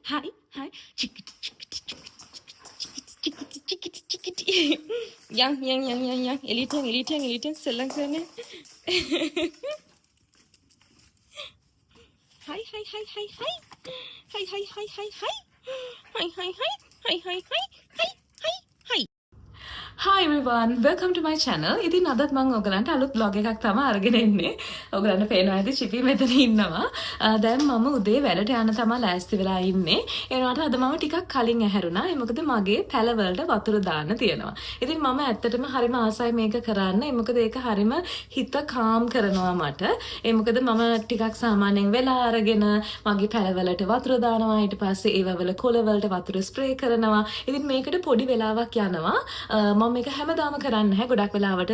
Hi, hi. Chickity, chickity, chickity, chickity, chickity. Yang. Eliten. Selang sana. Hi. Hi. Hi. Hi everyone, welcome to my channel. ඉතින් අදත් මම ඔයගලන්ට අලුත් vlog එකක් තමයි අරගෙන එන්නේ. ඔයගලන්ට පේනවා ඇති චිපි මෙතන ඉන්නවා. දැන් මම උදේ වැඩට යන්න තමයි ලෑස්ති වෙලා ඉන්නේ. ඒ වුණාට අද මම ටිකක් කලින් ඇහැරුණා. ඒ මොකද මගේ පැල වලට වතුර දාන්න තියෙනවා. ඉතින් මම ඇත්තටම හරිම ආසයි මේක කරන්න. ඒ මොකද ඒක හරිම හිත කාම් කරනවා මට. ඒ මොකද මම ටිකක් සාමාන්‍යයෙන් වෙලා අරගෙන මගේ පැල වලට වතුර දානවා. ඊට පස්සේ ඒව වල කොළ වලට වතුර ස්ප්‍රේ කරනවා. ඉතින් මේකට පොඩි වෙලාවක් යනවා. මම මේක හැමදාම කරන්නේ නැහැ. ගොඩක් වෙලාවට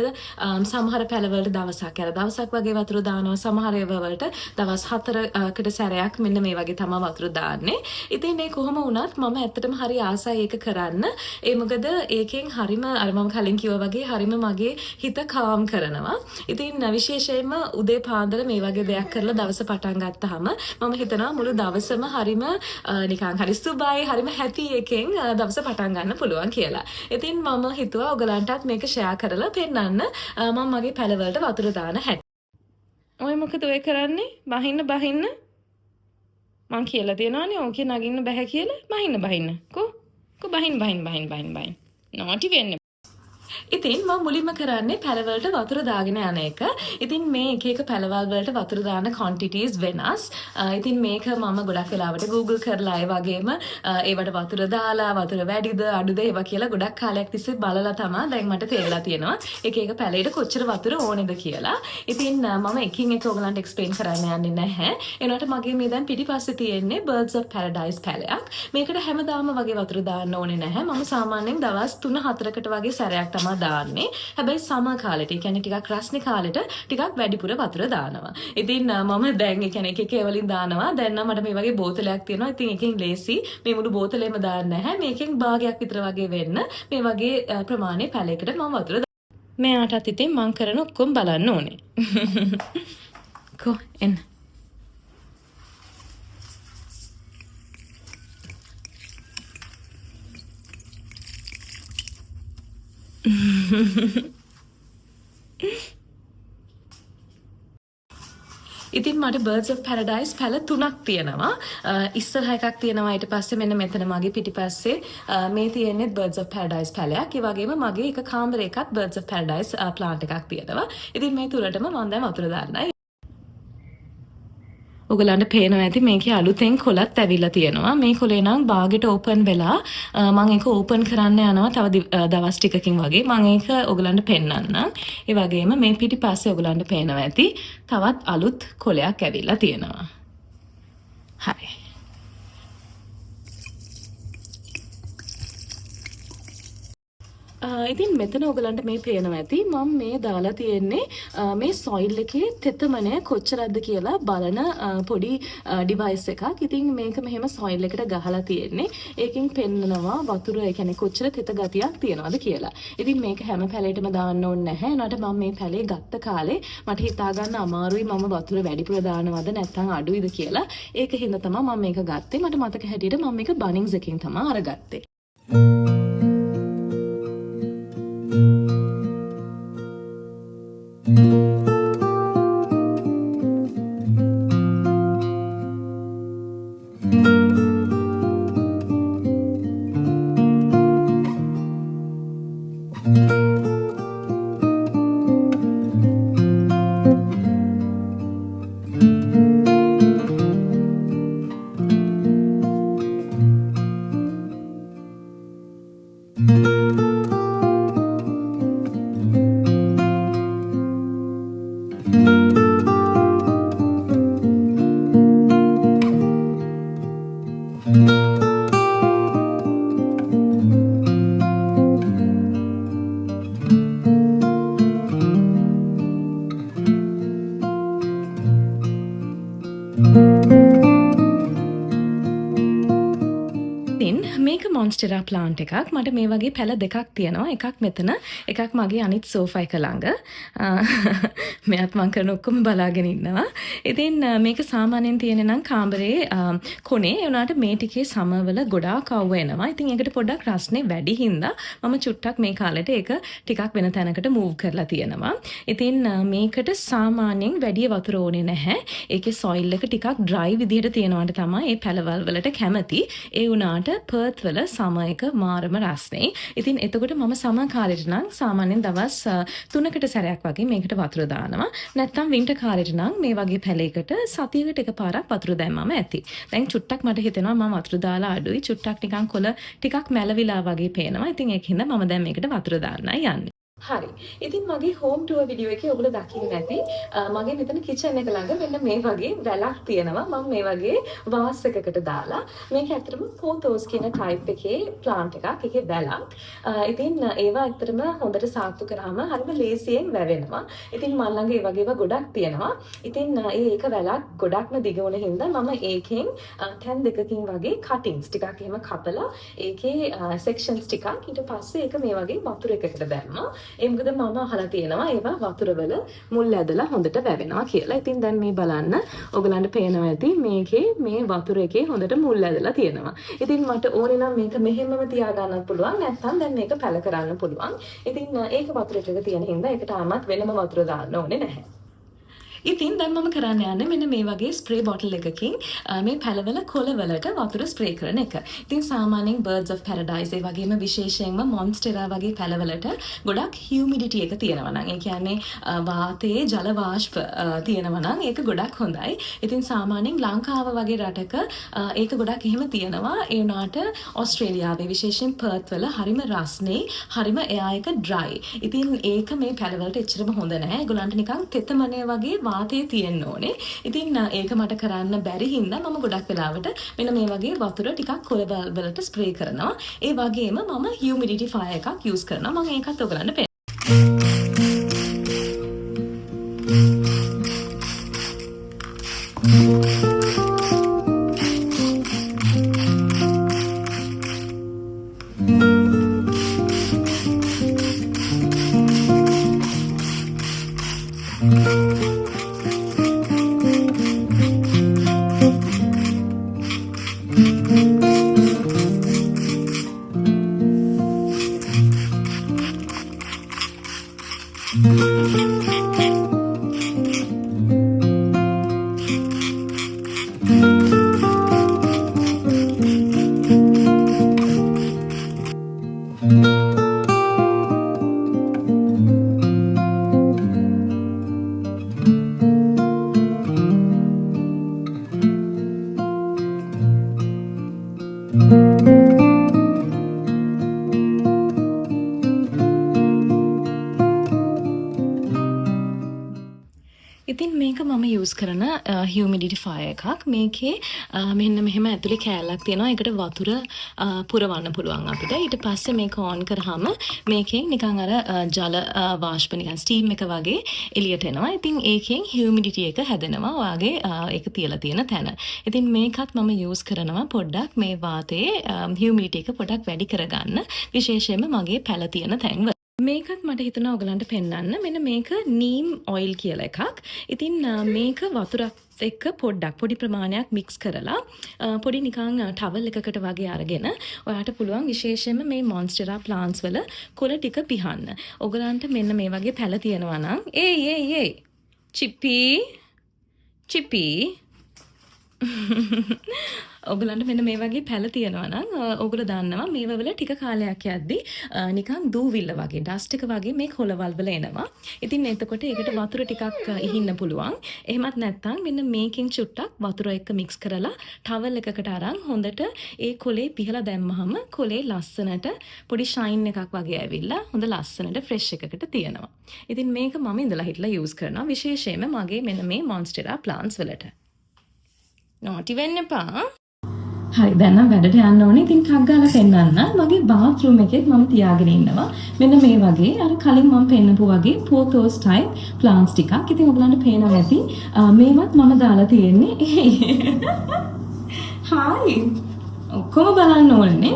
සමහර පැලවලට දවසක් යන දවසක් වගේ වතුර දානවා. සමහර ඒවා වලට දවස් 4කට සැරයක් මෙන්න මේ වගේ තමයි වතුර දාන්නේ. ඉතින් මේ කොහොම වුණත් මම ඇත්තටම හරි ආසයි ඒක කරන්න. ඒ මොකද ඒකෙන් හරිම අර මම කලින් කිව්වා වගේ හරිම මගේ හිත කාම් කරනවා. ඉතින් විශේෂයෙන්ම උදේ පාන්දර මේ වගේ දෙයක් කරලා දවස පටන් ගත්තාම මම හිතනවා මුළු දවසම හරිම නිකන් හරි සුබයි හරිම හැපි එකෙන් දවස පටන් ගන්න පුළුවන් කියලා. ඉතින් මම හිතුවා ඔයගලන්ටත් මේක ෂෙයා කරලා පෙන්නන්න මම මගේ පැලවලට වතුර දාන හැටි. ඔය මොකද ඔය කරන්නේ? බහින්න. මං කියලා තියෙනවානේ ඕකේ නගින්න බෑ කියලා. බහින්න. කො බහින්න. නොටි වෙන්න. ඉතින් මම මුලින්ම කරන්නේ පැලවලට වතුර දාගෙන යන එක. ඉතින් මේ එක පැලවල් වලට වතුර දාන quantities වෙනස්. ඉතින් මේක මම ගොඩක් වෙලාවට Google කරලා ඒ වගේම ඒවට වතුර දාලා වතුර වැඩිද අඩුද ඒවා කියලා ගොඩක් කාලයක් තිස්සේ බලලා තමයි දැන් මට තේරලා තියෙනවා. එක පැලේට කොච්චර වතුර ඕනේද කියලා. ඉතින් මම එකින් එක ඔයගලන්ට එක්ස්ප්ලেইন කරන්න යන්නේ නැහැ. ඒනට මගේ මේ දැන් පිටිපස්සේ තියෙන්නේ Birds of Paradise පැලයක්. මේකට හැමදාම වගේ වතුර දාන්න ඕනේ නැහැ. මම සාමාන්‍යයෙන් දවස් 3-4කට වගේ සැරයක් තමයි දාන්නේ. හැබැයි සමර් කාලෙට, ඒ කියන්නේ ටිකක් රස්නේ කාලෙට ටිකක් වැඩිපුර වතුර දානවා. ඉතින් මම දැන් ඒ කියන්නේ එක වලින් දානවා. දැන් නම් මට මේ වගේ බෝතලයක් තියෙනවා. ඉතින් එකෙන් ලේසි. මේ මුළු බෝතලෙම දාන්න නැහැ. මේකෙන් භාගයක් විතර වගේ වෙන්න මේ වගේ ප්‍රමාණයේ පැලයකට මම වතුර මෙයාටත් ඉතින් මං කරන ඔක්කොම බලන්න ඕනේ. කො එන්න. ඉතින් මට Birds of Paradise පැල 3ක් තියෙනවා. ඉස්සරහ එකක් තියෙනවා ඊට පස්සේ මෙන්න මෙතන මගේ පිටිපස්සේ මේ තියෙන්නේ Birds of Paradise පැලයක්. ඒ වගේම මගේ එක කාමරයකත් Birds of Paradise plant එකක් තියෙනවා. ඉතින් මේ තුනටම මම දැන් වතුර දාන්නයි. ඔයගලන්ට පේනවා ඇති මේකේ අලුතෙන් කොළත් ඇවිල්ලා තියෙනවා. මේ කොළේ නම් බාගෙට ඕපන් වෙලා මම ඒක ඕපන් කරන්න යනවා තව දවස් ටිකකින් වගේ. මම ඒක ඔයගලන්ට පෙන්නන්නම්. ඒ වගේම මේ පිටිපස්සේ ඔයගලන්ට පේනවා ඇති තවත් අලුත් කොළයක් ඇවිල්ලා තියෙනවා. හරි. ඉතින් මෙතන ඔයගලන්ට මේ පේනවා ඇති මම මේ දාලා තියෙන්නේ මේ සොයිල් එකේ තෙතමනය කොච්චරක්ද කියලා බලන පොඩි ඩිවයිස් එකක්. ඉතින් මේක මෙහෙම සොයිල් එකට ගහලා තියෙන්නේ. ඒකෙන් පෙන්නනවා වතුර ඒ කියන්නේ කොච්චර තෙත ගතියක් තියනවද කියලා. ඉතින් මේක හැම පැලේටම දාන්න ඕනේ නැහැ. ඒනට මම මේ පැලේ ගත්ත කාලේ මට හිතා ගන්න අමාරුයි මම වතුර වැඩිපුර දානවද නැත්නම් අඩුයිද කියලා. ඒක හින්දා තමයි මම මේක ගත්තේ. මට මතක හැටියට මම මේක බනින්ස් එකෙන් තමයි අරගත්තේ. මොන්ස්ටෙරා ප්ලාන්ට් එකක්. මට මේ වගේ පැල දෙකක් තියෙනවා. එකක් මෙතන, එකක් මගේ අනිත් සෝෆා එක ළඟ. මෙයත් මං කරන ඔක්කොම බලාගෙන ඉන්නවා. ඉතින් මේක සාමාන්‍යයෙන් තියෙන නම් කාමරේ කොනේ. ඒ වුණාට මේ ටිකේ සමවල ගොඩාක් අවුව එනවා. ඉතින් ඒකට පොඩ්ඩක් රස්නේ වැඩි හින්දා මම චුට්ටක් මේ කාලෙට ඒක ටිකක් වෙන තැනකට මූව් කරලා තියෙනවා. ඉතින් මේකට සාමාන්‍යයෙන් වැඩි වතුර ඕනේ නැහැ. ඒකේ සොයිල් එක ටිකක් ඩ්‍රයි විදිහට තියෙනවට තමයි මේ පැලවල් වලට කැමති. ඒ වුණාට පර්ත් වල සම එක මාරම රස්නේ. ඉතින් එතකොට මම සම කාලෙට නම් සාමාන්‍යයෙන් දවස් 3කට සැරයක් වගේ මේකට වතුර දානවා. නැත්තම් වින්ටර් කාලෙට නම් මේ වගේ පැලයකට සතියකට එකපාරක් වතුර දැම්මම ඇති. දැන් චුට්ටක් මට හිතෙනවා මම වතුර දාලා අඩුයි. චුට්ටක් නිකන් කොළ ටිකක් මැලවිලා වගේ පේනවා. ඉතින් ඒකින්ද මම දැන් මේකට වතුර දාන්නයි යන්නේ. හරි. ඉතින් මගේ හෝම් ටුවර් වීඩියෝ එකේ ඔයගොල්ලෝ දකින්න ඇති මගේ මෙතන කිචන් එක ළඟ මෙන්න මේ වගේ වැලක් තියෙනවා. මම මේ වගේ වාස් එකකට දාලා මේක ඇත්තටම පෝතෝස් කියන ටයිප් එකේ ප්ලාන්ට් එකක්. ඒකේ වැලක්. ඉතින් ඒවා ඇත්තටම හොඳට සාත්තු කරාම හරිම ලේසියෙන් වැවෙනවා. ඉතින් මල් ළඟ ඒ වගේව ගොඩක් තියෙනවා. ඉතින් ඒක වැලක් ගොඩක්ම දිග වුණ හින්දා මම ඒකෙන් තැන් දෙකකින් වගේ කටින්ග්ස් ටිකක් එහෙම කපලා ඒකේ සෙක්ෂන්ස් ටිකක් ඊට පස්සේ ඒක මේ වගේ වතුර එකකට දැම්මා. ඒ මොකද මම අහලා තියෙනවා ඒවා වතුරවල මුල් ඇදලා හොඳට වැවෙනවා කියලා. ඉතින් දැන් මේ බලන්න ඔයගලන්ට පේනවා ඇති මේකේ මේ වතුර එකේ හොඳට මුල් ඇදලා තියෙනවා. ඉතින් මට ඕනේ නම් මේක මෙහෙමම තියාගන්නත් පුළුවන්. නැත්නම් දැන් මේක පැල කරන්න පුළුවන්. ඉතින් ඒක වතුර ටික තියෙන හින්දා ඒකට ආමත් වෙනම වතුර දාන්න ඕනේ නැහැ. ඉතින් දැන් මම කරන්න යන්නේ මෙන්න මේ වගේ ස්ප්‍රේ බොටල් එකකින් මේ පැලවල කොළවලට වතුර ස්ප්‍රේ කරන එක. ඉතින් සාමාන්‍යයෙන් Birds of Paradise ඒ වගේම විශේෂයෙන්ම Monstera වගේ පැලවලට ගොඩක් humidity එක තියෙනවා නම් ඒ කියන්නේ වාතයේ ජල වාෂ්ප තියෙනවා නම් ඒක ගොඩක් හොඳයි. ඉතින් සාමාන්‍යයෙන් ලංකාව වගේ රටක ඒක ගොඩක් එහෙම තියෙනවා. ඒ වුණාට ඕස්ට්‍රේලියාවේ විශේෂයෙන් පර්ත් වල හරිම රස්නේ, හරිම එයා එක dry. ඉතින් ඒක මේ පැලවලට එච්චරම හොඳ නැහැ. ඒගොල්ලන්ට නිකන් තෙතමනේ වගේ වාතයේ තියෙන්න ඕනේ. ඉතින් ඒක මට කරන්න බැරි හින්දා මම ගොඩක් වෙලාවට මෙන්න මේ වගේ වතුර ටිකක් කොළවල් වලට ස්ප්‍රේ කරනවා. ඒ වගේම මම humidity-fier එකක් යූස් කරනවා. මම ඒකත් ඔයගලන්ට ඉතින් මේක මම යූස් කරන humidity-fier එකක්. මේකේ මෙන්න මෙහෙම ඇතුලේ කෑල්ලක් තියෙනවා. ඒකට වතුර පුරවන්න පුළුවන් අපිට. ඊට පස්සේ මේක on කරාම මේකෙන් නිකන් අර ජල වාෂ්ප නිකන් ස්ටීම් එක වගේ එළියට එනවා. ඉතින් ඒකෙන් humidity එක හැදෙනවා. ඔයාගේ ඒක තියලා තියෙන තැන. ඉතින් මේකත් මම යූස් කරනවා පොඩ්ඩක් මේ වාතයේ humidity එක පොඩ්ඩක් වැඩි කරගන්න. විශේෂයෙන්ම මගේ පැල තියෙන තැන්වල. මේකත් මට හිතුණා ඔයගලන්ට පෙන්වන්න. මෙන්න මේක නීම් ඔයිල් කියලා එකක්. ඉතින් මේක වතුරත් එක්ක පොඩ්ඩක් පොඩි ප්‍රමාණයක් මික්ස් කරලා පොඩි නිකන් ටවල් එකකට වගේ අරගෙන ඔයාට පුළුවන් විශේෂයෙන්ම මේ මොන්ස්ටෙරා ප්ලාන්ට්ස් වල කොළ ටික පිහන්න. ඔයගලන්ට මෙන්න මේ වගේ පැල තියෙනවා නම් ඒ චිපි ඔයගලන්ට මෙන්න මේ වගේ පැල තියෙනවා නම් ඔයගොල්ලෝ දන්නවා මේව වල ටික කාලයක් යද්දි නිකන් දූවිල්ල වගේ ඩස්ට් එක වගේ මේ කොළවල් වල එනවා. ඉතින් එතකොට ඒකට වතුර ටිකක් ඉහින්න පුළුවන්. එහෙමත් නැත්නම් මෙන්න මේකෙන් චුට්ටක් වතුර එක්ක මික්ස් කරලා ටවල් එකකට අරන් හොඳට ඒ කොලේ පිහලා දැම්මහම කොලේ ලස්සනට පොඩි ෂයින් එකක් වගේ ඇවිල්ලා හොඳ ලස්සනට ෆ්‍රෙෂ් එකකට තියෙනවා. ඉතින් මේක මම ඉඳලා හිටලා යූස් කරනවා විශේෂයෙන්ම මගේ මෙන්න මේ මොන්ස්ටෙරා ප්ලාන්ට්ස් වලට. නොටි වෙන්න එපා. හරි දැන් නම් වැඩට යන්න ඕනේ. ඉතින් ටක් ගාලා පෙන්නන්න. මගේ බාත්රූම් එකෙත් මම තියාගෙන ඉන්නවා. මෙන්න මේ වගේ අර කලින් මම පෙන්නපු වගේ පෝතෝස් ටයිප් ප්ලාන්ට්ස් ටිකක්. ඉතින් ඔයගලන්ට පේනවා ඇති. මේවත් මම දාලා තියෙන්නේ. හායි. ඔක්කොම බලන්න ඕනේ.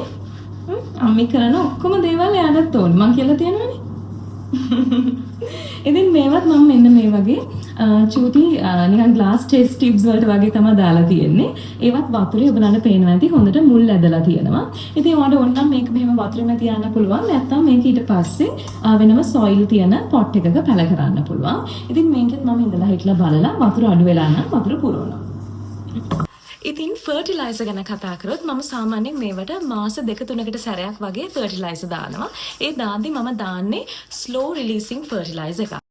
අම්මි කරන ඔක්කොම දේවල් එයාටත් ඕනේ. මං කියලා තියෙනවනේ. ඉතින් මේවත් මම මෙන්න මේ වගේ චූටි නිකන් ග්ලාස් ටෙස්ට් ටියුබ්ස් වලට වගේ තමයි දාලා තියෙන්නේ. ඒවත් වතුරේ ඔබලන්ට පේනවා ඇති හොඳට මුල් ඇදලා තියෙනවා. ඉතින් ඔයාලට ඕන නම් මේක මෙහෙම වතුරේම තියන්න පුළුවන්. නැත්නම් මේක ඊට පස්සේ වෙනම සොයිල් තියෙන පොට් එකක පැල කරන්න පුළුවන්. ඉතින් මේකෙත් මම ඉඳලා හිටලා බලලා වතුර අඩු වෙලා නම් වතුර පුරවනවා. ඉතින් ෆර්ටිලයිසර් ගැන කතා කරොත් මම සාමාන්‍යයෙන් මේවට මාස 2-3කට සැරයක් වගේ ෆර්ටිලයිසර් දානවා. ඒ දාද්දි මම දාන්නේ ස්ලෝ රිලීසිං ෆර්ටිලයිසර් එකක්.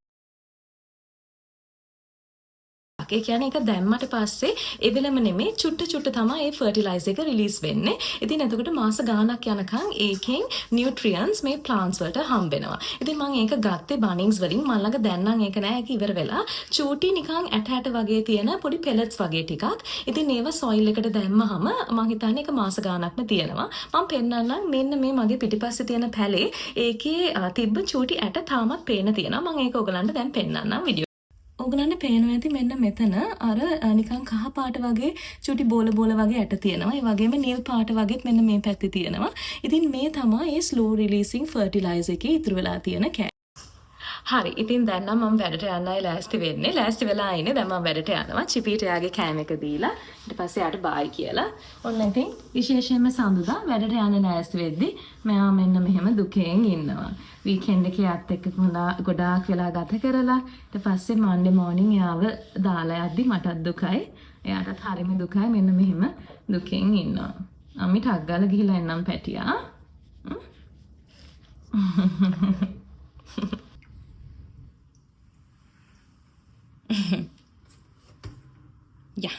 ඒ කියන්නේ ඒක දැම්මට පස්සේ එවෙලම නෙමෙයි චුට්ට තමයි ඒ ෆර්ටිලයිසර් එක රිලීස් වෙන්නේ. ඉතින් එතකොට මාස ගාණක් යනකම් ඒකෙන් නියුට්‍රියන්ට්ස් මේ ප්ලාන්ට්ස් වලට හම්බ වෙනවා. ඉතින් මම ඒක ගත්තේ බනින්ස් වලින්. මම ළඟ දැන් නම් ඒක නෑ. ඒක ඉවර වෙලා. චූටි නිකන් ඇට වගේ තියෙන පොඩි පෙලට්ස් වගේ ටිකක්. ඉතින් ඒව සොයිල් එකට දැම්මහම මම හිතන්නේ ඒක මාස ගාණක්ම තියෙනවා. මම පෙන්නන්නම් මෙන්න මේ මගේ පිටිපස්සේ තියෙන පැලේ ඒකේ තිබ්බ චූටි ඇට තාමත් පේන තියෙනවා. මම ඒක ඔයගලන්ට දැන් පෙන්නන්නම් වීඩියෝ. ඔගලන්ට පේනවා ඇති මෙන්න මෙතන අර නිකන් කහ පාට වගේ චුටි බෝල වගේ ඇට තියෙනවා. ඒ වගේම නිල් පාට වගේත් මෙන්න මේ පැත්තේ තියෙනවා. ඉතින් මේ තමයි මේ ස්ලෝ රිලීසිං ෆර්ටිලයිසර් එකේ ඉතුරු වෙලා තියෙන කෑ. හරි. ඉතින් දැන් නම් මම වැඩට යන්නයි ලෑස්ති වෙන්නේ. ලෑස්ති වෙලා ඉන්නේ. දැන් මම වැඩට යනවා. චිපීට යාගේ කෑම එක දීලා ඊට පස්සේ යාට බායි කියලා. ඔන්න ඉතින් විශේෂයෙන්ම සඳුදා වැඩට යන්න ලෑස්ති වෙද්දි මෙයා මෙන්න මෙහෙම දුකෙන් ඉන්නවා. වීකෙන්ඩ් එකේ අත් එක්ක ගොඩාක් වෙලා ගත කරලා ඊට පස්සේ මන්ඩේ මෝර්නින් යාව දාලා යද්දි මටත් දුකයි. එයාටත් හරිම දුකයි. මෙන්න මෙහෙම දුකෙන් ඉන්නවා. අම්මි ටක් ගාලා ගිහිල්ලා එන්නම් පැටියා. Ja.